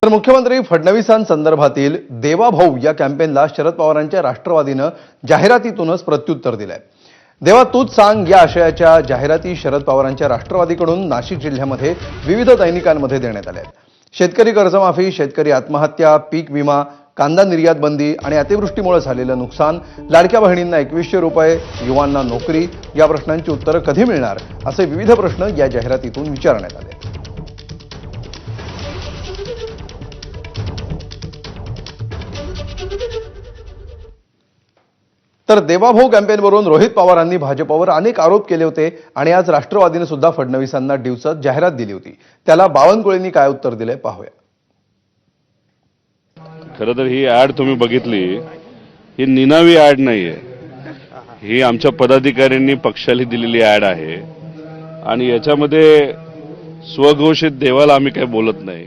तर मुख्यमंत्री फडणवीसांसंदर्भातील देवा भाऊ या कॅम्पेनला शरद पवारांच्या राष्ट्रवादीनं जाहिरातीतूनच प्रत्युत्तर दिलंय। देवा तूच सांग या आशयाच्या जाहिराती शरद पवारांच्या राष्ट्रवादीकडून नाशिक जिल्ह्यामध्ये विविध दैनिकांमध्ये देण्यात आल्या आहेत। शेतकरी कर्जमाफी, शेतकरी आत्महत्या, पीक विमा, कांदा निर्यात बंदी आणि अतिवृष्टीमुळे झालेलं नुकसान, लाडक्या बहिणींना 2100 रुपये, युवांना नोकरी या प्रश्नांची उत्तरं कधी मिळणार असे विविध प्रश्न या जाहिरातीतून विचारण्यात आले। तर देवाभाऊ कॅम्पेनवरून रोहित पवारांनी भाजपवर अनेक आरोप केले होते आणि आज राष्ट्रवादीने सुद्धा फडणवीसांना डिवचत जाहिरात दिली होती। त्याला बावनकुळेंनी काय उत्तर दिले पाहूया। खरं तर ही ऍड तुम्ही बघितली, ही निनावी ऍड नाहीये, ही आमच्या पदाधिकाऱ्यांनी पक्षाला दिलेली ऍड आहे आणि याच्यामध्ये स्वघोषित देवाला आम्ही काही बोलत नाही,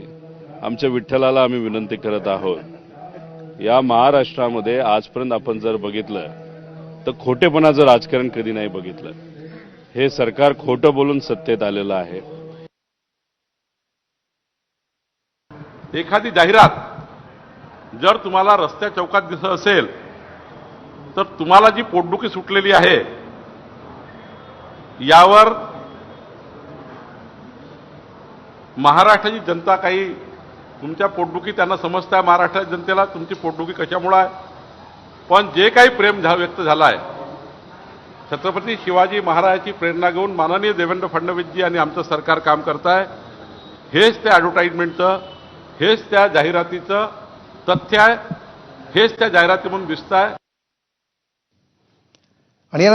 आमच्या विठ्ठलाला आम्ही विनंती करत आहोत। या महाराष्ट्रामध्ये आजपर्यंत आपण जर बघितलं तर खोटेपणाचं राजकारण कधी नाही बघितलं। हे सरकार खोटं बोलून सत्तेत आलेलं आहे। एखादी जाहिरात जर तुम्हाला रस्त्या चौकात दिसत असेल तर तुम्हाला जी पोटदुखी सुटलेली आहे यावर महाराष्ट्राची जनता काही तुमच्या पोटदुखी त्यांना समजते, महाराष्ट्राच्या जनतेला तुमची पोटदुखी कशामुळे आहे, पण जे काही प्रेम व्यक्त झालं आहे छत्रपती शिवाजी महाराजांची प्रेरणा घेऊन माननीय देवेंद्र फडणवीसजी आणि आमचं सरकार काम करत आहे। हेच त्या ॲडव्हर्टाइजमेंटचं, हेच त्या जाहिरातीचं तथ्य आहे, हेच त्या जाहिराती म्हणून दिसत आहे। आणि